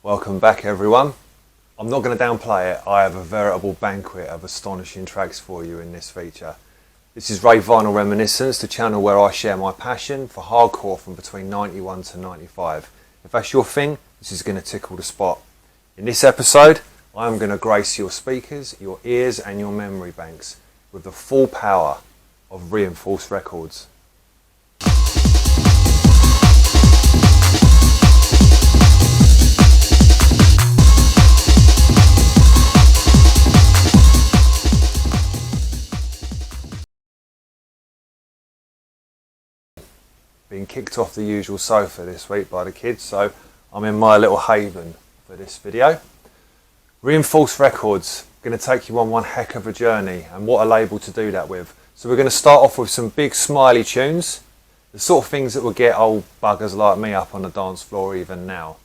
Welcome back everyone. I'm not going to downplay it, I have a veritable banquet of astonishing tracks for you in this feature. This is Rave Vinyl Reminiscence, the channel where I share my passion for hardcore from between 91 to 95. If that's your thing, this is going to tickle the spot. In this episode, I am going to grace your speakers, your ears and your memory banks with the full power of Reinforced Records. Being kicked off the usual sofa this week by the kids, so I'm in my little haven for this video. Reinforced Records, going to take you on one heck of a journey, and what a label to do that with. So we're going to start off with some big smiley tunes, the sort of things that will get old buggers like me up on the dance floor even now.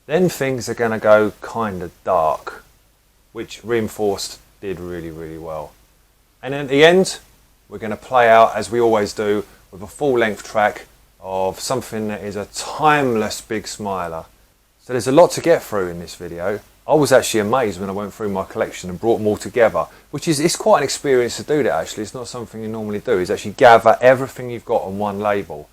Then things are going to go kind of dark, which Reinforced did really well. And then at the end, we're going to play out, as we always do, with a full-length track of something that is a timeless big smiler. So there's a lot to get through in this video. I was actually amazed when I went through my collection and brought them all together, which is it's quite an experience to do that actually. It's not something you normally do, is actually gather everything you've got on one label.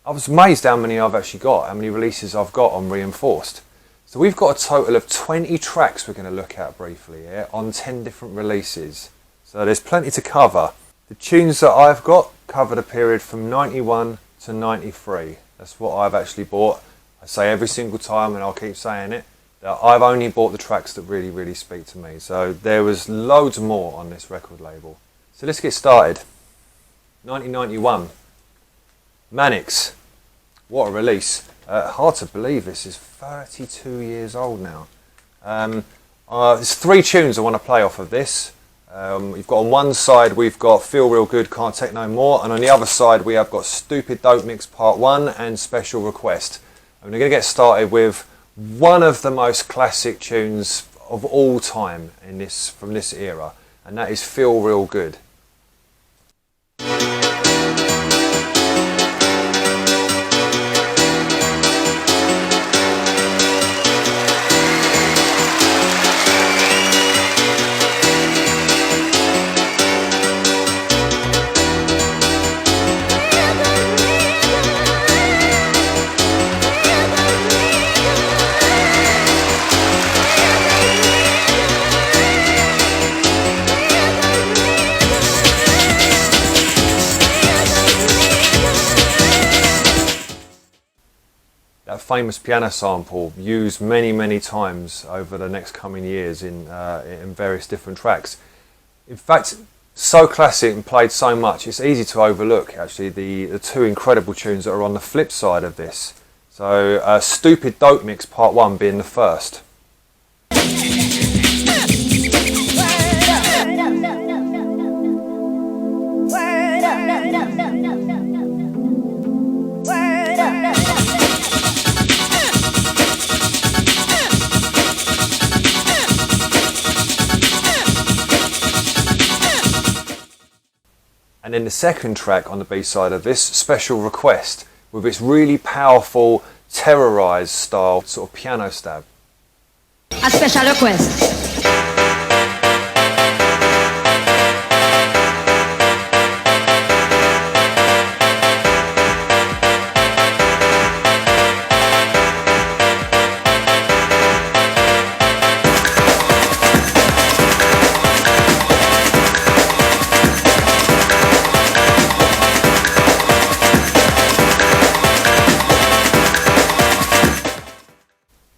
I was amazed how many I've actually got, how many releases I've got on Reinforced. So we've got a total of 20 tracks we're going to look at briefly here on 10 different releases. So there's plenty to cover. The tunes that I've got cover the period from 91 to 93. That's what I've actually bought. I say every single time, and I'll keep saying it, that I've only bought the tracks that really speak to me. So there was loads more on this record label. So let's get started. 1991. Manix. What a release. Hard to believe this is 32 years old now. There's 3 tunes I want to play off of this. You've got on one side we've got Feel Real Good, Can't Take No More, and on the other side we have got Stupid Dope Mix Part 1 and Special Request. And we're going to get started with one of the most classic tunes of all time from this era, and that is Feel Real Good. That famous piano sample used many times over the next coming years in various different tracks. In fact, so classic and played so much, it's easy to overlook actually the 2 incredible tunes that are on the flip side of this. So Stupid Dope Mix Part 1 being the first. And then the second track on the B-side of this, Special Request, with its really powerful, terrorized style sort of piano stab. A special request.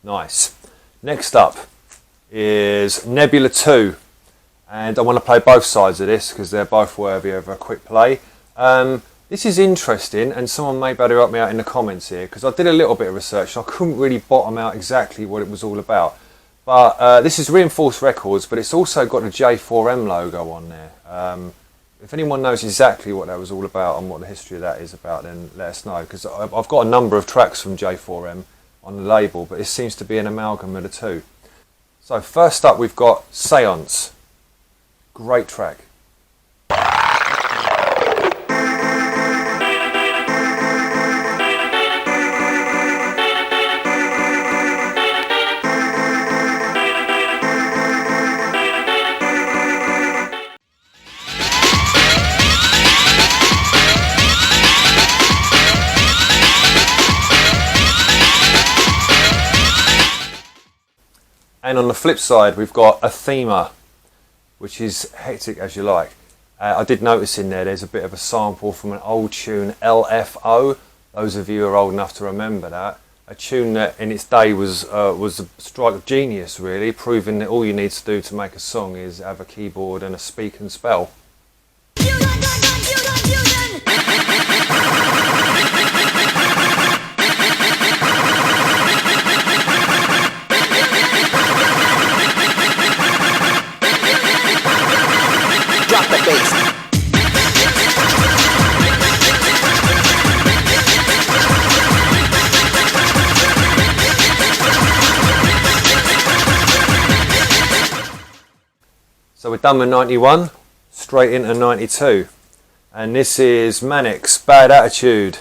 Nice. Next up is Nebula II, and I want to play both sides of this because they're both worthy of a quick play. This is interesting, and someone may better help me out in the comments here, because I did a little bit of research and I couldn't really bottom out exactly what it was all about. But this is Reinforced Records, but it's also got the J4M logo on there. If anyone knows exactly what that was all about and what the history of that is about, then let us know, because I've got a number of tracks from J4M on the label, but it seems to be an amalgam of the 2. So first up we've got Seance. Great track. And on the flip side, we've got Atheama, which is hectic as you like. I did notice in there's a bit of a sample from an old tune, LFO. Those of you who are old enough to remember that. A tune that in its day was a strike of genius, really, proving that all you need to do to make a song is have a keyboard and a speak and spell. Drop the bass. So we're done with 91, straight into 92. And this is Manix, Bad Attitude.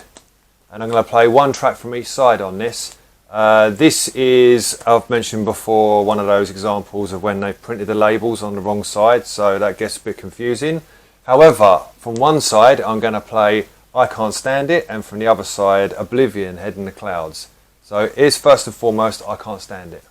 And I'm going to play one track from each side on this. This is, I've mentioned before, one of those examples of when they printed the labels on the wrong side, so that gets a bit confusing. However, from one side I'm going to play I Can't Stand It, and from the other side Oblivion, Head in the Clouds. So here's first and foremost I Can't Stand It.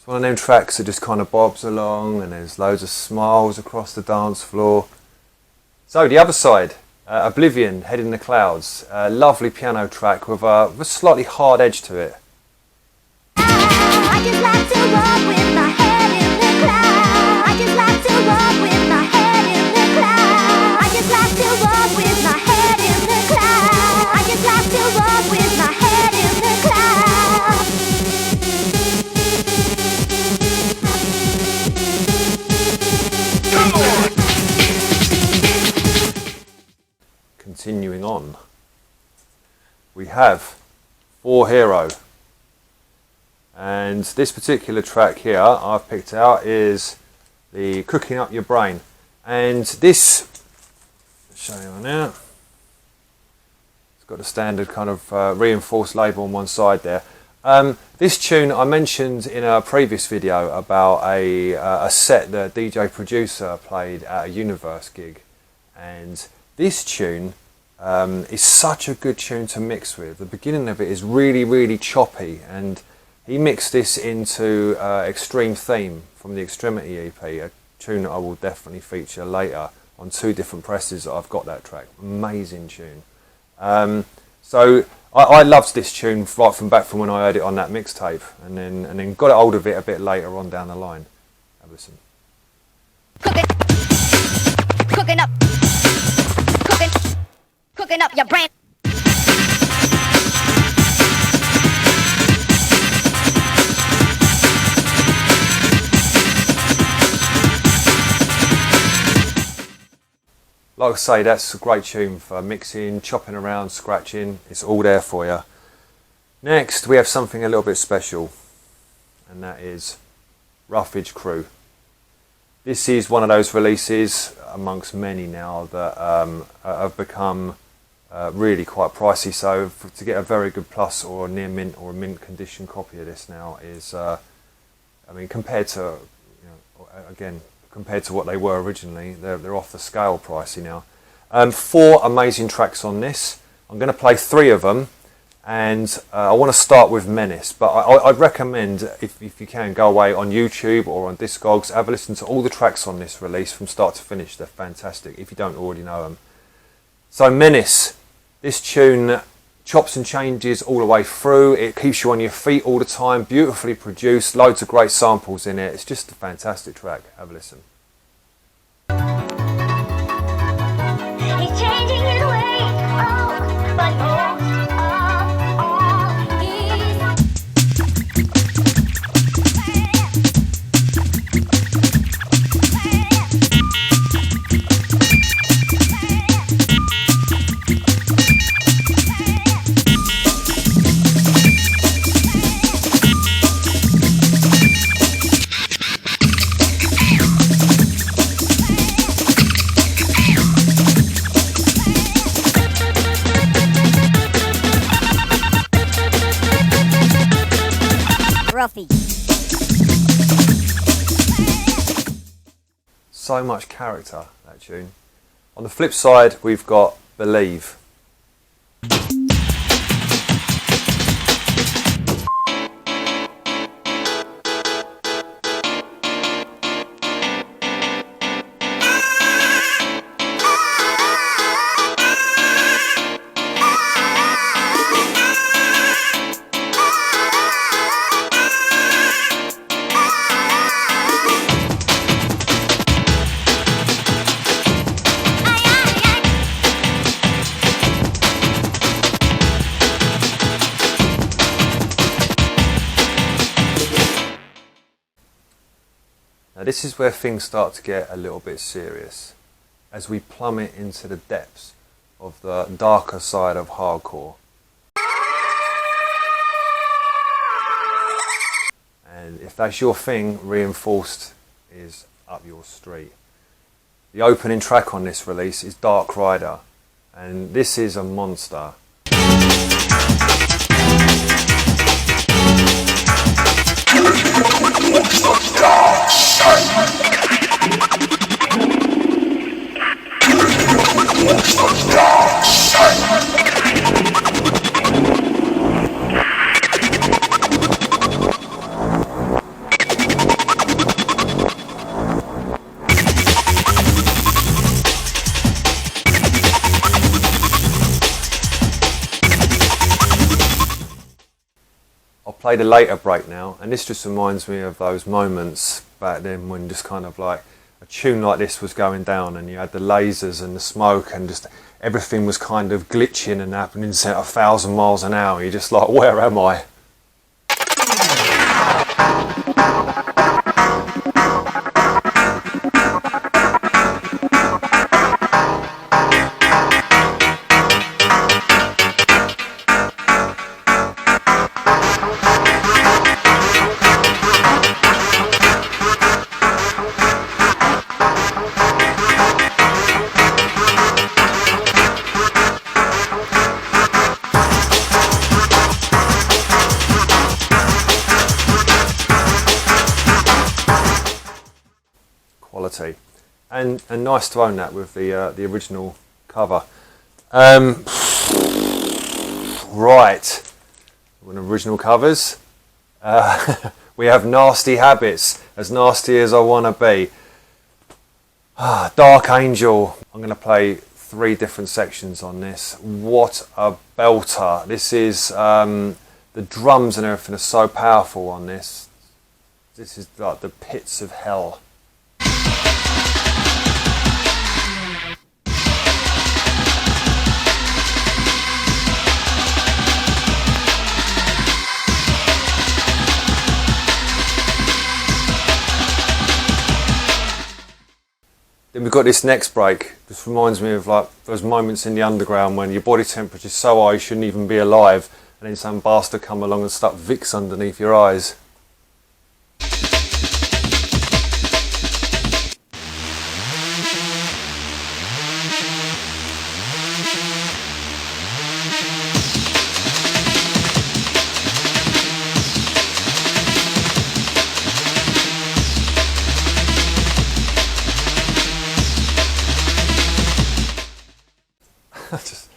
One of them tracks that just kind of bobs along and there's loads of smiles across the dance floor. So the other side, Oblivion, Head in the Clouds. Lovely piano track with a slightly hard edge to it. I just like to walk with my head in the clouds. I just like to walk with my head in the clouds. I just like to walk with my head in the clouds. I just like to walk with my head in the clouds. Continuing on, we have For Hero, and this particular track here I've picked out is the Cooking Up Your Brain, and this, I'll show you now, it's got a standard kind of reinforced label on one side there. This tune I mentioned in a previous video about a set that DJ Producer played at a Universe gig, and this tune is such a good tune to mix with. The beginning of it is really choppy, and he mixed this into Extreme Theme from the Extremity EP, a tune that I will definitely feature later on 2 different presses that I've got that track. Amazing tune. So I loved this tune right from back from when I heard it on that mixtape, and then got a hold of it a bit later on down the line. Have a listen. Cooking up your brain. Like I say, that's a great tune for mixing, chopping around, scratching. It's all there for you. Next, we have something a little bit special, and that is Rufige Crew. This is one of those releases amongst many now that have become really quite pricey. So to get a very good plus or a near mint or a mint condition copy of this now is, I mean, compared to, again, compared to what they were originally, they're off the scale pricey now. 4 amazing tracks on this. I'm going to play 3 of them, and I want to start with Menace, but I'd recommend, if you can, go away on YouTube or on Discogs, have a listen to all the tracks on this release from start to finish. They're fantastic if you don't already know them. So Menace, this tune chops and changes all the way through. It keeps you on your feet all the time, beautifully produced, loads of great samples in it. It's just a fantastic track. Have a listen. He's changing his ways, oh, but most of all, he's so much character, that tune. On the flip side, we've got Believe. Now this is where things start to get a little bit serious, as we plummet into the depths of the darker side of hardcore. And if that's your thing, Reinforced is up your street. The opening track on this release is Dark Rider, and this is a monster. I'll play the later break now, and this just reminds me of those moments back then when just kind of like a tune like this was going down and you had the lasers and the smoke and just everything was kind of glitching and happening at 1,000 miles an hour. You're just like, where am I? Quality, and nice to own that with the original cover. Right, when original covers, we have Nasty Habits, As Nasty as I Wanna Be. Dark Angel. I'm going to play 3 different sections on this. What a belter! This is the drums and everything are so powerful on this. This is like the pits of hell. Then we've got this next break. This reminds me of like those moments in the underground when your body temperature is so high you shouldn't even be alive, and then some bastard come along and stuck Vicks underneath your eyes. Just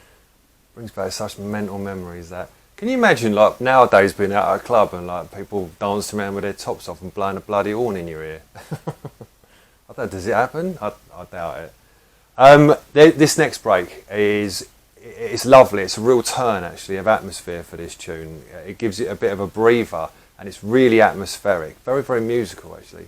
brings back such mental memories. That, can you imagine like nowadays being out at a club and like people dancing around with their tops off and blowing a bloody horn in your ear? I don't know, does it happen? I doubt it. This next break it's lovely. It's a real turn actually of atmosphere for this tune. It gives it a bit of a breather and it's really atmospheric, very, very musical actually.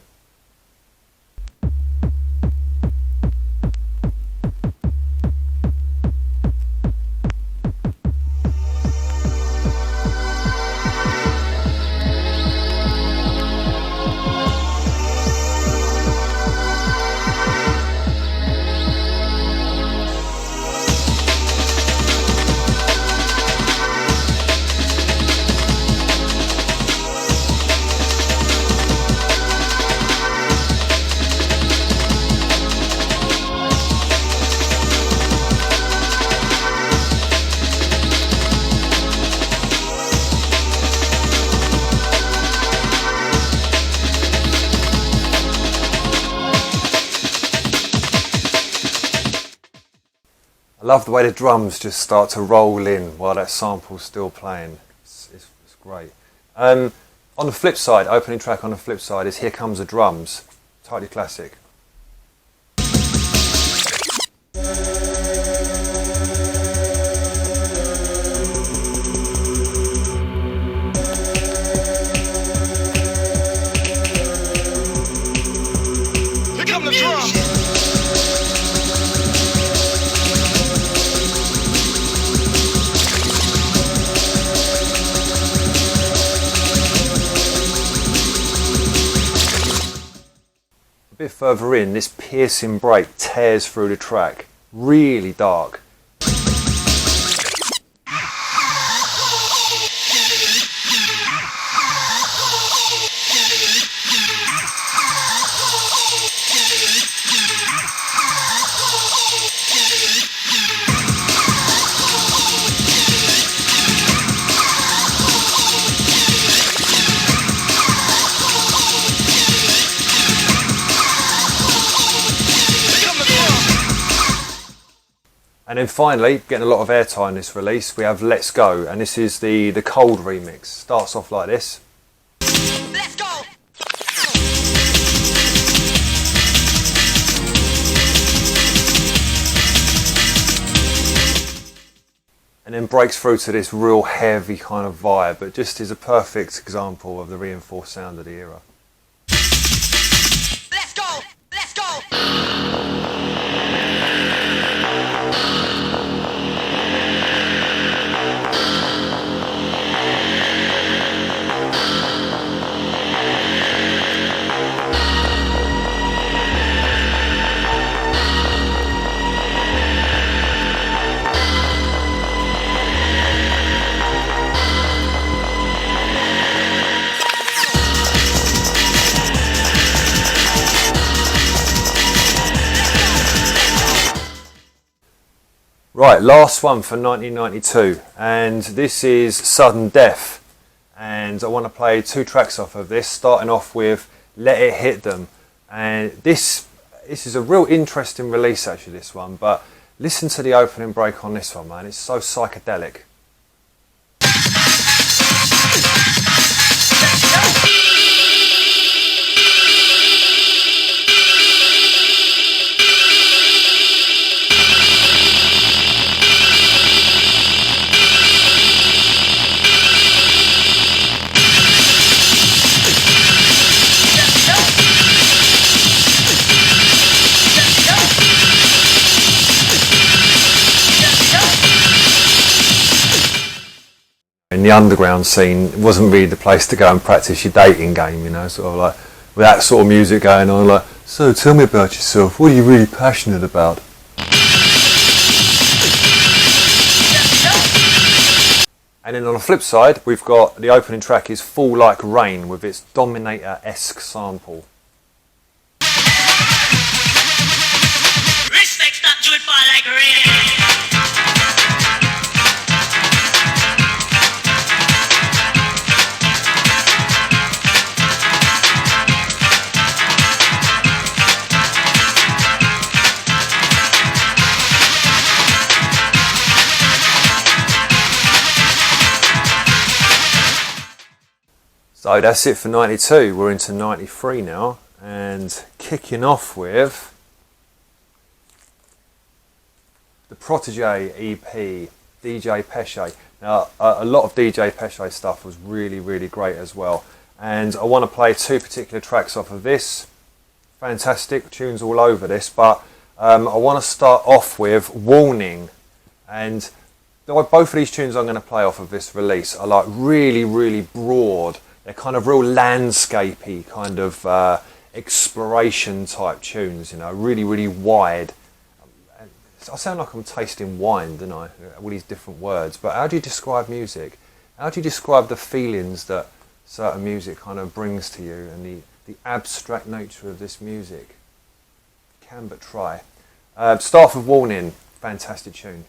love the way the drums just start to roll in while that sample's still playing. It's great. On the flip side, opening track on the flip side is Here Comes the Drums. Totally classic. A bit further in, this piercing break tears through the track. Really dark. And then finally, getting a lot of airtime in this release, we have Let's Go, and this is the Cold remix. Starts off like this. Let's go. And then breaks through to this real heavy kind of vibe, but just is a perfect example of the reinforced sound of the era. Let's go. Let's go. Right, last one for 1992, and this is Sudden Death, and I want to play 2 tracks off of this, starting off with Let It Hit Them. And this is a real interesting release actually, this one, but listen to the opening break on this one, man. It's so psychedelic. In the underground scene, it wasn't really the place to go and practice your dating game, you know, sort of like with that sort of music going on, like, so tell me about yourself, what are you really passionate about? And then on the flip side, we've got the opening track is Fall Like Rain with its Dominator-esque sample. Respect, stop, do it, fall like rain. So that's it for 92, we're into 93 now, and kicking off with the Protégé EP, DJ Pesce. Now a lot of DJ Pesce stuff was really, really great as well, and I want to play 2 particular tracks off of this. Fantastic tunes all over this, but I want to start off with Warning, and both of these tunes I'm going to play off of this release are like really, really broad. They're kind of real landscapey kind of exploration type tunes, you know, really, really wide. I sound like I'm tasting wine, don't I? All these different words. But how do you describe music? How do you describe the feelings that certain music kind of brings to you and the abstract nature of this music? Can but try. Start with Warning, fantastic tune.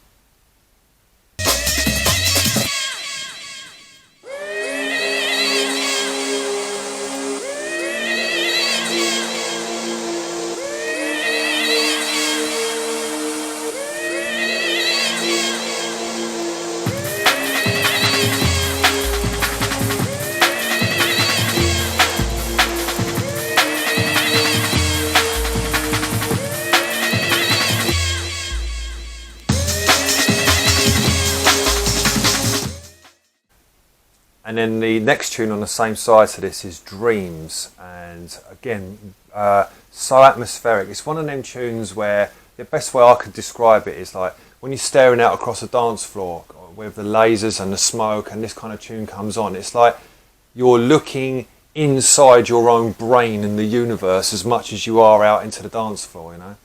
And then the next tune on the same side to this is Dreams, and again, so atmospheric. It's one of them tunes where the best way I could describe it is like when you're staring out across a dance floor with the lasers and the smoke and this kind of tune comes on, it's like you're looking inside your own brain and the universe as much as you are out into the dance floor, you know.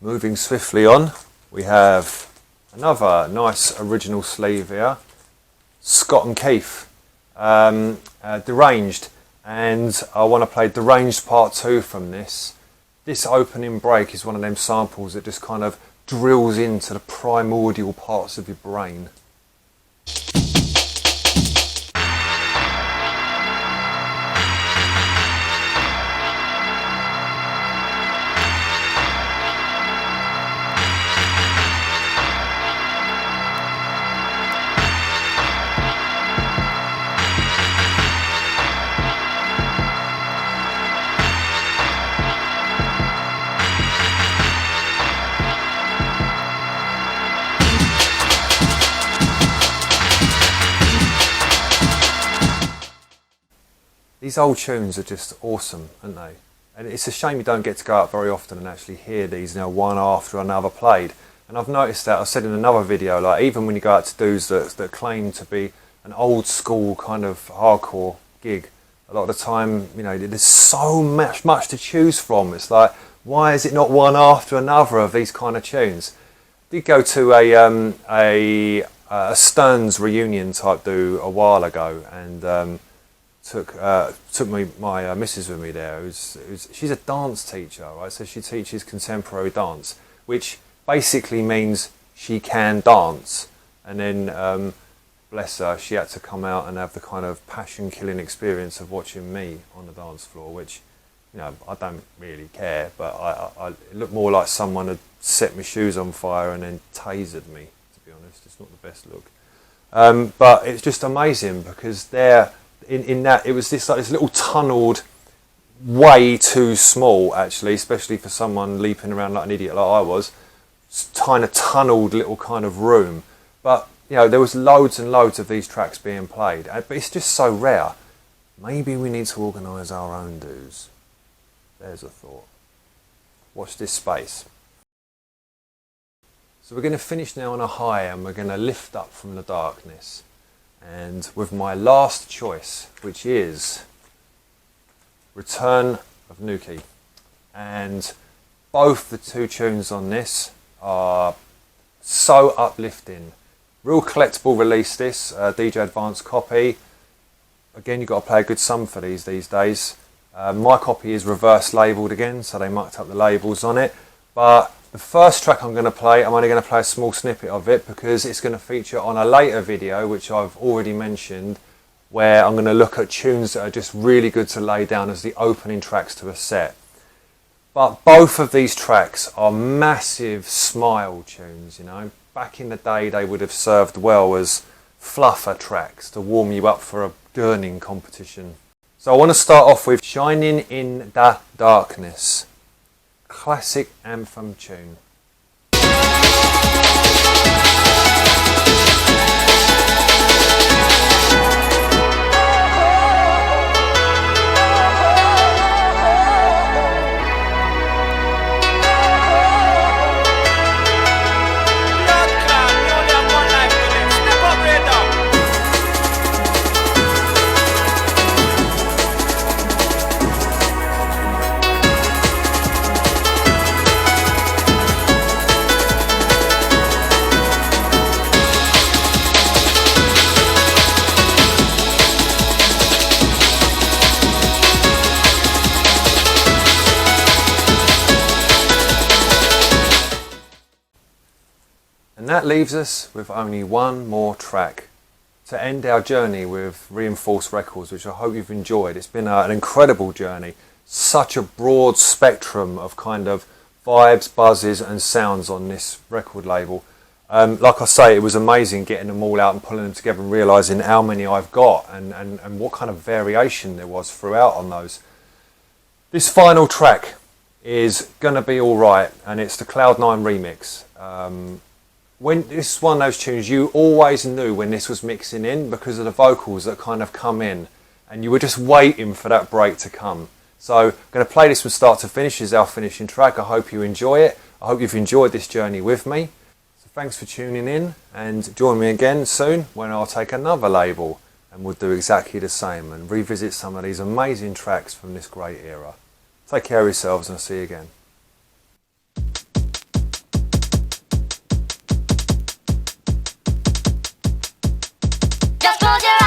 Moving swiftly on, we have another nice original sleeve here, Scott and Keith, Deranged, and I want to play Deranged Part 2 from this. This opening break is one of them samples that just kind of drills into the primordial parts of your brain. These old tunes are just awesome, aren't they? And it's a shame you don't get to go out very often and actually hear these now one after another played. And I've noticed that, I said in another video, like even when you go out to dudes that claim to be an old school kind of hardcore gig, a lot of the time, you know, there's so much to choose from. It's like, why is it not one after another of these kind of tunes? I did go to a Stearns reunion type do a while ago, and took my missus with me there. She's a dance teacher, right? So she teaches contemporary dance, which basically means she can dance. And then, bless her, she had to come out and have the kind of passion-killing experience of watching me on the dance floor, which, you know, I don't really care, but it looked more like someone had set my shoes on fire and then tasered me, to be honest. It's not the best look. But it's just amazing because in that it was this little tunnelled, way too small actually, especially for someone leaping around like an idiot like I was, kind of tunnelled little kind of room. But you know, there was loads and loads of these tracks being played, but it's just so rare. Maybe we need to organise our own dues. There's a thought. Watch this space. So we're going to finish now on a high, and we're going to lift up from the darkness. And with my last choice, which is Return of Nuki. And both the two tunes on this are so uplifting. Real collectible release this, DJ Advanced copy. Again, you've got to play a good sum for these days. My copy is reverse labelled again, so they mucked up the labels on it. But the first track I'm going to play, I'm only going to play a small snippet of it because it's going to feature on a later video, which I've already mentioned, where I'm going to look at tunes that are just really good to lay down as the opening tracks to a set. But both of these tracks are massive smile tunes, you know. Back in the day, they would have served well as fluffer tracks to warm you up for a gurning competition. So I want to start off with Shining in the Darkness. Classic anthem tune. that leaves us with only one more track to end our journey with Reinforced Records, which I hope you've enjoyed. It's been an incredible journey. Such a broad spectrum of kind of vibes, buzzes and sounds on this record label. Like I say, it was amazing getting them all out and pulling them together and realising how many I've got and what kind of variation there was throughout on those. This final track is going to be alright, and it's the Cloud9 remix. When this is one of those tunes you always knew when this was mixing in because of the vocals that kind of come in, and you were just waiting for that break to come. So I'm going to play this from start to finish as our finishing track. I hope you enjoy it. I hope you've enjoyed this journey with me. So thanks for tuning in, and join me again soon when I'll take another label and we'll do exactly the same and revisit some of these amazing tracks from this great era. Take care of yourselves and I'll see you again. Just close your